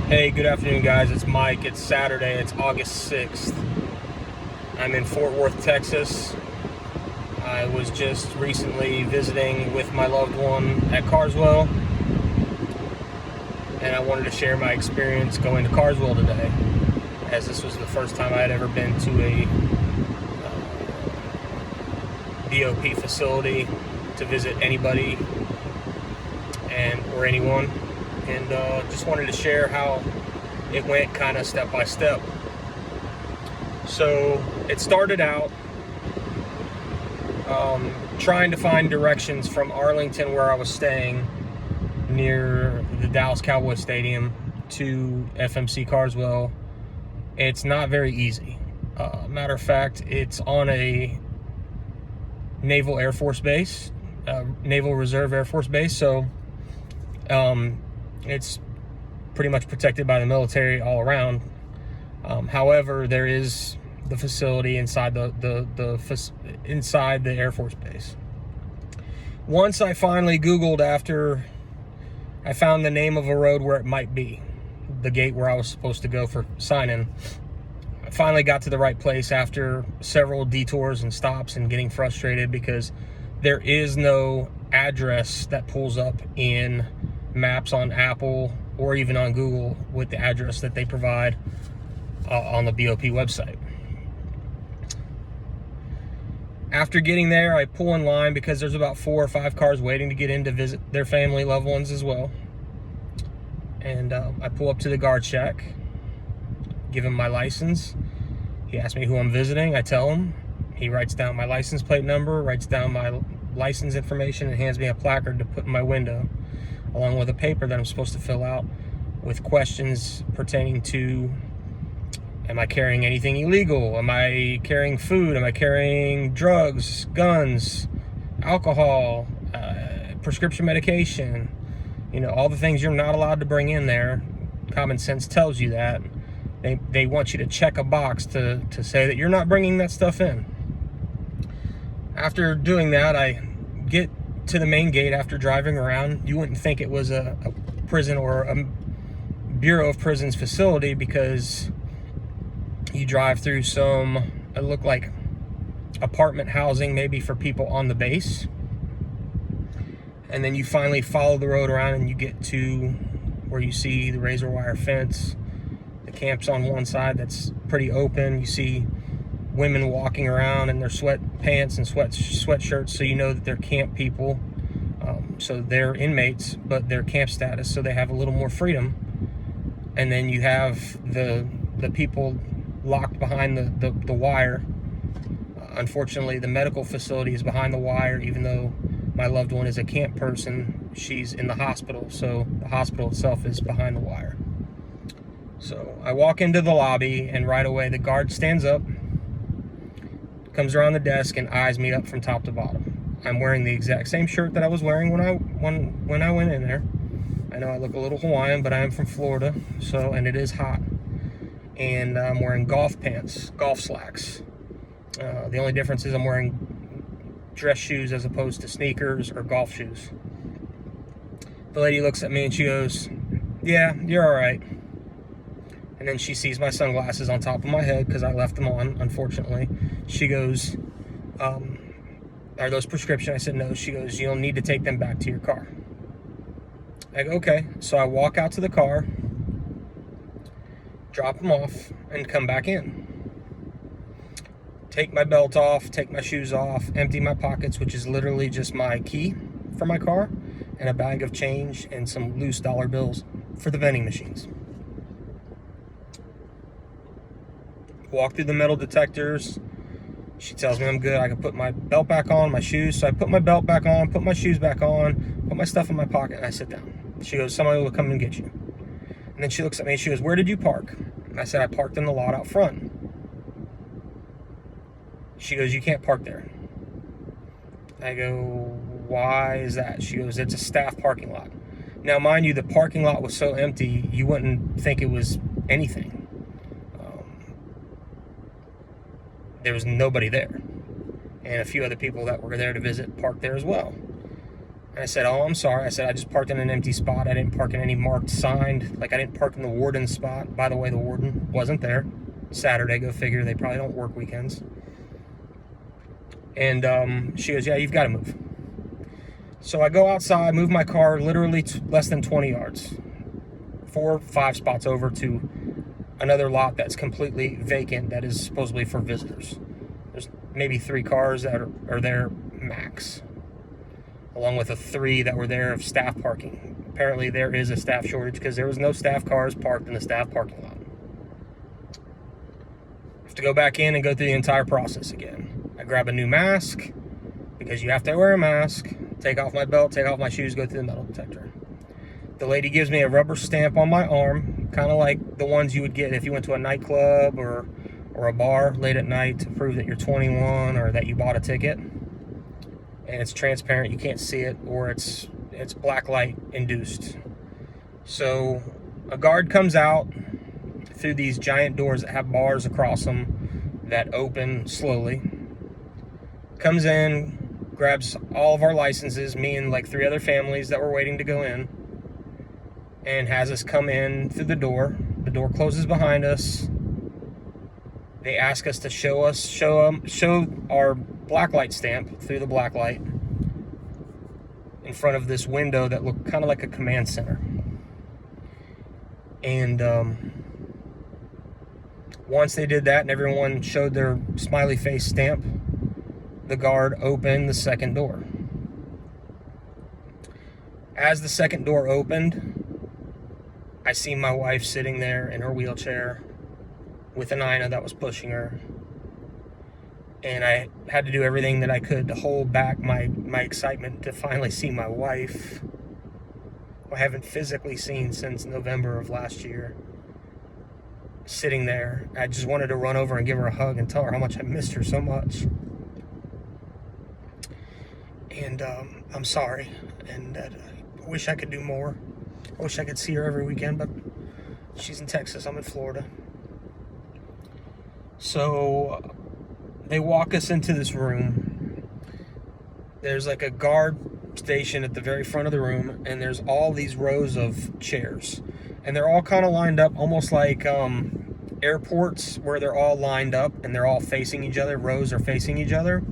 Hey, good afternoon, guys. It's Mike. It's Saturday. It's August 6th. I'm in Fort Worth, Texas. I was just recently visiting with my loved one at Carswell, and I wanted to share my experience going to Carswell today, as this was the first time I had ever been to a BOP facility to visit anybody or anyone, and just wanted to share how it went kind of step by step. So it started out trying to find directions from Arlington, where I was staying near the Dallas Cowboys Stadium, to FMC Carswell. It's not very easy. Matter of fact, it's on a Naval Air Force base, Naval Reserve Air Force base, so it's pretty much protected by the military all around. However, there is the facility inside inside the Air Force base. Once I finally Googled, after I found the name of a road where it might be, the gate where I was supposed to go for sign-in, I finally got to the right place after several detours and stops and getting frustrated because there is no address that pulls up in maps on Apple or even on Google with the address that they provide on the BOP website. After getting there, I pull in line because there's about 4 or 5 cars waiting to get in to visit their family, loved ones as well. And I pull up to the guard shack, give him my license. He asks me who I'm visiting. I tell him. He writes down my license plate number, writes down my license information, and hands me a placard to put in my window, along with a paper that I'm supposed to fill out with questions pertaining to: am I carrying anything illegal? Am I carrying food? Am I carrying drugs, guns, alcohol, prescription medication? You know, all the things you're not allowed to bring in there. Common sense tells you that. They want you to check a box to say that you're not bringing that stuff in. After doing that, I get to the main gate after driving around. You wouldn't think it was a prison or a Bureau of Prisons facility, because you drive through some, it looked like apartment housing, maybe for people on the base. And then you finally follow the road around and you get to where you see the razor wire fence. The camp's on one side that's pretty open. You see women walking around in their sweatpants and sweatshirts, so you know that they're camp people. So they're inmates, but they're camp status, so they have a little more freedom. And then you have the people locked behind the wire. Unfortunately, the medical facility is behind the wire, even though my loved one is a camp person. She's in the hospital, so the hospital itself is behind the wire. So I walk into the lobby, and right away the guard stands up, comes around the desk, and eyes me up from top to bottom. I'm wearing the exact same shirt that I was wearing when I went in there. I know I look a little Hawaiian, but I am from Florida, and it is hot. And I'm wearing golf pants, golf slacks. The only difference is I'm wearing dress shoes as opposed to sneakers or golf shoes. The lady looks at me and she goes, "Yeah, you're all right." And then she sees my sunglasses on top of my head because I left them on, unfortunately. She goes, "Are those prescription?" I said, "No." She goes, "You'll need to take them back to your car." I go, "Okay." So I walk out to the car, drop them off, and come back in. Take my belt off, take my shoes off, empty my pockets, which is literally just my key for my car, and a bag of change and some loose dollar bills for the vending machines. Walk through the metal detectors. She tells me I'm good. I can put my belt back on, my shoes. So I put my belt back on, put my shoes back on, put my stuff in my pocket, and I sit down. She goes, "Somebody will come and get you." And then she looks at me and she goes, "Where did you park?" And I said, "I parked in the lot out front." She goes, "You can't park there." I go, "Why is that?" She goes, "It's a staff parking lot." Now, mind you, the parking lot was so empty, you wouldn't think it was anything. There was nobody there. And a few other people that were there to visit parked there as well. And I said, oh, I'm sorry. I said, I just parked in an empty spot. I didn't park in any marked signed. Like, I didn't park in the warden's spot. By the way, the warden wasn't there. Saturday, go figure. They probably don't work weekends. And she goes, yeah, you've got to move. So I go outside, move my car literally less than 20 yards. 4 or 5 spots over to another lot that's completely vacant that is supposedly for visitors. There's maybe 3 cars that are there max, along with the 3 that were there of staff parking. Apparently there is a staff shortage because there was no staff cars parked in the staff parking lot. I have to go back in and go through the entire process again. I grab a new mask because you have to wear a mask, take off my belt, take off my shoes, go through the metal detector. The lady gives me a rubber stamp on my arm, kind of like the ones you would get if you went to a nightclub or a bar late at night to prove that you're 21 or that you bought a ticket. And it's transparent, you can't see it, or it's black light induced. So a guard comes out through these giant doors that have bars across them that open slowly, comes in, grabs all of our licenses, me and like 3 other families that were waiting to go in, and has us come in through the door. The door closes behind us. They ask us to show our blacklight stamp through the blacklight in front of this window that looked kind of like a command center. And once they did that and everyone showed their smiley face stamp, the guard opened the second door. As the second door opened, I see my wife sitting there in her wheelchair with an Ina that was pushing her. And I had to do everything that I could to hold back my excitement to finally see my wife, who I haven't physically seen since November of last year, sitting there. I just wanted to run over and give her a hug and tell her how much I missed her so much. And I'm sorry, and I wish I could do more. I wish I could see her every weekend, but she's in Texas, I'm in Florida. So they walk us into this room. There's like a guard station at the very front of the room, and there's all these rows of chairs. And they're all kind of lined up, almost like airports, where they're all lined up and they're all facing each other. Rows are facing each other.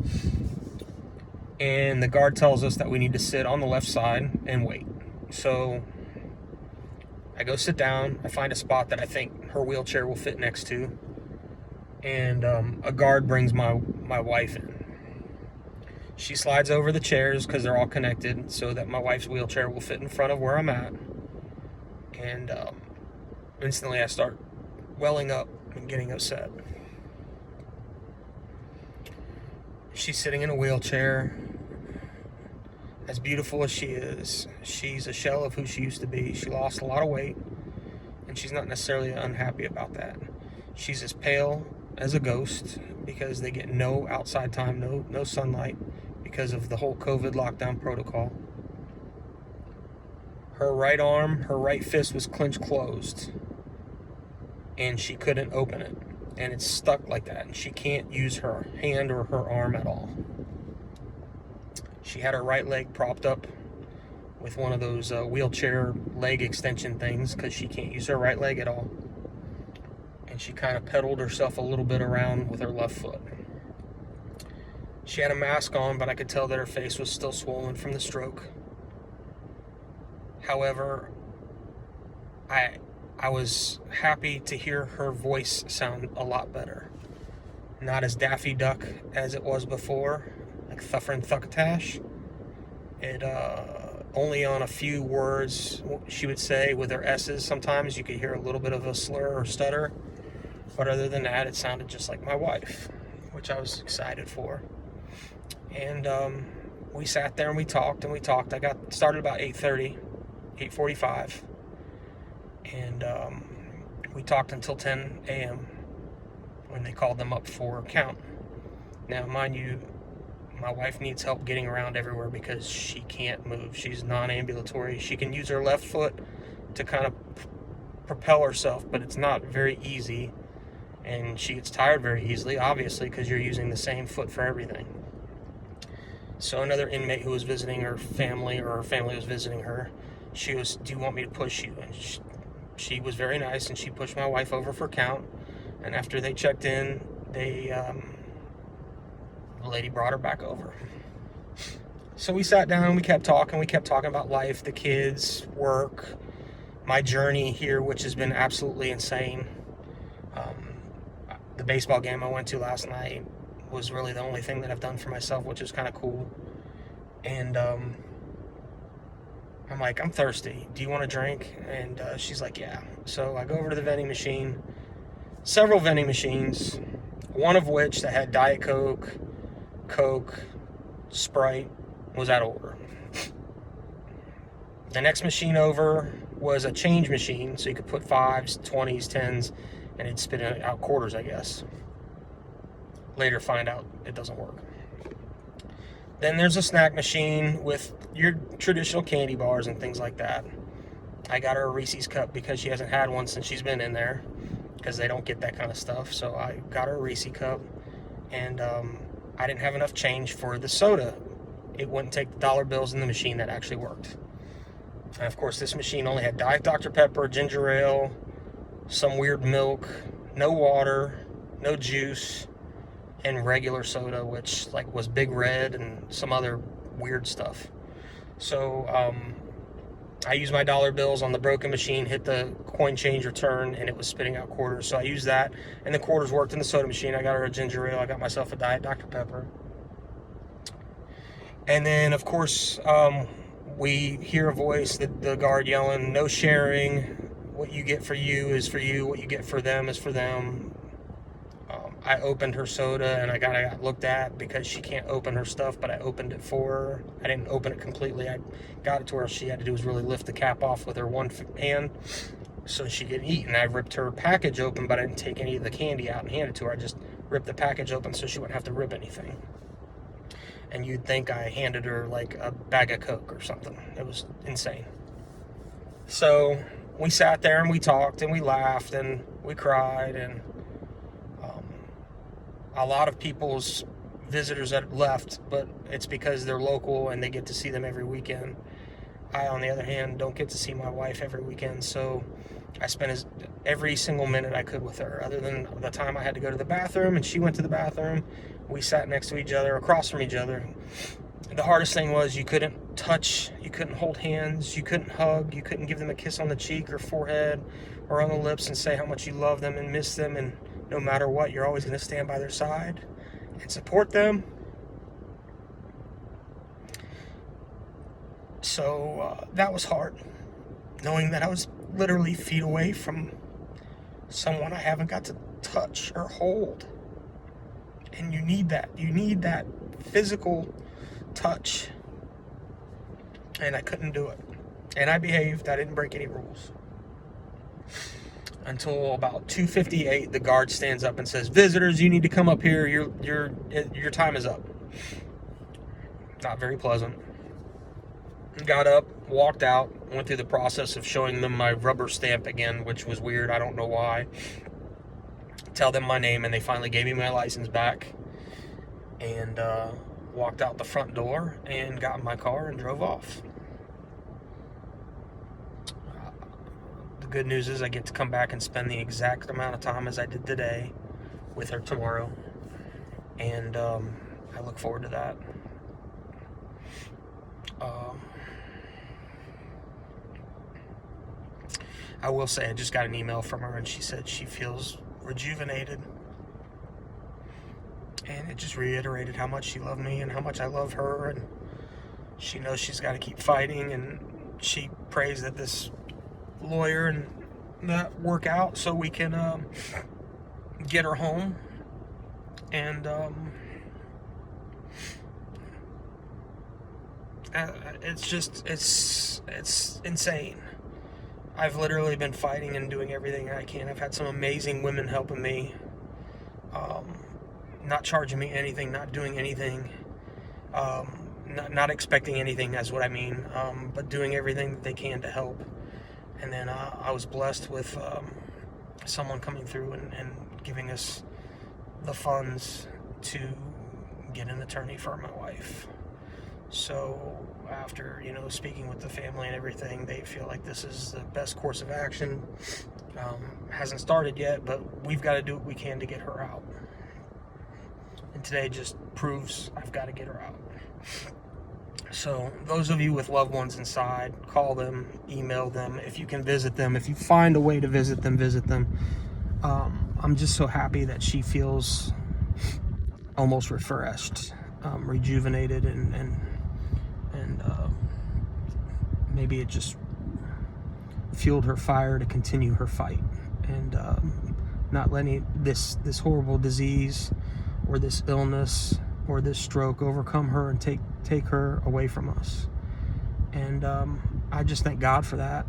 And the guard tells us that we need to sit on the left side and wait. So I go sit down. I find a spot that I think her wheelchair will fit next to. And a guard brings my wife in. She slides over the chairs because they're all connected so that my wife's wheelchair will fit in front of where I'm at. And instantly I start welling up and getting upset. She's sitting in a wheelchair. As beautiful as she is, she's a shell of who she used to be. She lost a lot of weight, and she's not necessarily unhappy about that. She's as pale as a ghost because they get no outside time, no sunlight because of the whole COVID lockdown protocol. Her right arm, her right fist was clenched closed, and she couldn't open it, and it's stuck like that, and she can't use her hand or her arm at all. She had her right leg propped up with one of those wheelchair leg extension things because she can't use her right leg at all. And she kind of pedaled herself a little bit around with her left foot. She had a mask on, but I could tell that her face was still swollen from the stroke. However, I was happy to hear her voice sound a lot better. Not as Daffy Duck as it was before, like Thuffrin' Thuckatash. It only on a few words she would say with her S's. Sometimes you could hear a little bit of a slur or stutter. But other than that, it sounded just like my wife, which I was excited for. And we sat there and we talked. I got started about 8:30, 8:45. And we talked until 10 a.m. when they called them up for count. Now, mind you, my wife needs help getting around everywhere because she can't move. She's non-ambulatory. She can use her left foot to kind of propel herself, but it's not very easy. And she gets tired very easily, obviously, because you're using the same foot for everything. So another inmate who was visiting her family, or her family was visiting her, she was, do you want me to push you? And she was very nice, and she pushed my wife over for count. And after they checked in, the lady brought her back over. So we sat down, we kept talking about life, the kids, work, my journey here, which has been absolutely insane. The baseball game I went to last night was really the only thing that I've done for myself, which is kind of cool. And I'm like, I'm thirsty. Do you want a drink? And she's like, yeah. So I go over to the vending machine, several vending machines, one of which that had Diet Coke, Coke, Sprite, was out of order. The next machine over was a change machine, so you could put 5s, 20s, 10s, and it'd spit out quarters, I guess. Later find out it doesn't work. Then there's a snack machine with your traditional candy bars and things like that. I got her a Reese's cup because she hasn't had one since she's been in there, because they don't get that kind of stuff. So I got her a Reese's cup, and I didn't have enough change for the soda. It wouldn't take the dollar bills in the machine that actually worked. And of course, this machine only had Diet Dr. Pepper, ginger ale, some weird milk, no water, no juice, and regular soda, which like was Big Red and some other weird stuff. So I used my dollar bills on the broken machine, hit the coin change return, and it was spitting out quarters. So I used that, and the quarters worked in the soda machine. I got her a ginger ale. I got myself a Diet Dr. Pepper. And then, of course, we hear a voice, the guard yelling, no sharing. What you get for you is for you. What you get for them is for them. I opened her soda, and I got looked at because she can't open her stuff, but I opened it for her. I didn't open it completely. I got it to where all she had to do was really lift the cap off with her one hand so she could eat. And I ripped her package open, but I didn't take any of the candy out and hand it to her. I just ripped the package open so she wouldn't have to rip anything. And you'd think I handed her like a bag of Coke or something. It was insane. So we sat there and we talked and we laughed and we cried, and a lot of people's visitors that left, but it's because they're local and they get to see them every weekend. I, on the other hand, don't get to see my wife every weekend, so I spent every single minute I could with her. Other than the time I had to go to the bathroom and she went to the bathroom, we sat next to each other, across from each other. The hardest thing was you couldn't touch, you couldn't hold hands, you couldn't hug, you couldn't give them a kiss on the cheek or forehead or on the lips and say how much you love them and miss them, and no matter what, you're always going to stand by their side and support them. So that was hard, knowing that I was literally feet away from someone I haven't got to touch or hold. And you need that. You need that physical touch. And I couldn't do it. And I behaved. I didn't break any rules. Until about 2:58, the guard stands up and says, "Visitors, you need to come up here. Your time is up." Not very pleasant. Got up, walked out, went through the process of showing them my rubber stamp again, which was weird. I don't know why. Tell them my name, and they finally gave me my license back. And walked out the front door and got in my car and drove off. The good news is I get to come back and spend the exact amount of time as I did today with her tomorrow. And I look forward to that. I will say I just got an email from her, and she said she feels rejuvenated. And it just reiterated how much she loved me and how much I love her, and she knows she's got to keep fighting, and she prays that this lawyer and that work out so we can get her home. And it's insane. I've literally been fighting and doing everything I can. I've had some amazing women helping me, not charging me anything, not doing anything, not expecting anything, that's what I mean, but doing everything that they can to help. And then I was blessed with someone coming through and giving us the funds to get an attorney for my wife. So after, you know, speaking with the family and everything, they feel like this is the best course of action. Hasn't started yet, but we've got to do what we can to get her out. And today just proves I've got to get her out. So those of you with loved ones inside, call them, email them. If you can visit them, if you find a way to visit them, visit them. I'm just so happy that she feels almost refreshed, rejuvenated, and maybe it just fueled her fire to continue her fight, and not letting this horrible disease or this illness or this stroke overcome her and take her away from us. And I just thank God for that.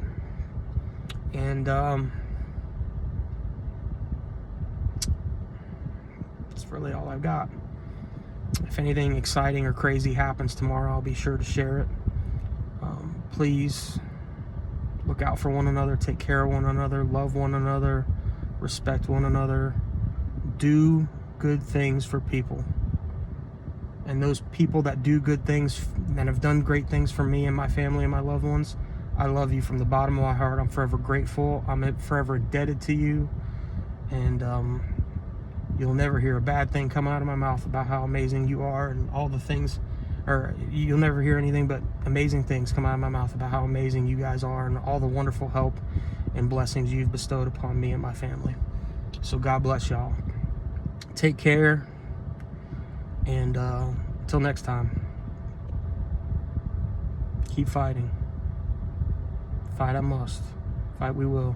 And that's really all I've got. If anything exciting or crazy happens tomorrow, I'll be sure to share it. Please look out for one another, take care of one another, love one another, respect one another, do good things for people. And those people that do good things and have done great things for me and my family and my loved ones, I love you from the bottom of my heart. I'm forever grateful. I'm forever indebted to you. And you'll never hear a bad thing come out of my mouth about how amazing you are and all the things, or you'll never hear anything but amazing things come out of my mouth about how amazing you guys are and all the wonderful help and blessings you've bestowed upon me and my family. So God bless y'all. Take care. And until next time, keep fighting. Fight I must. Fight we will.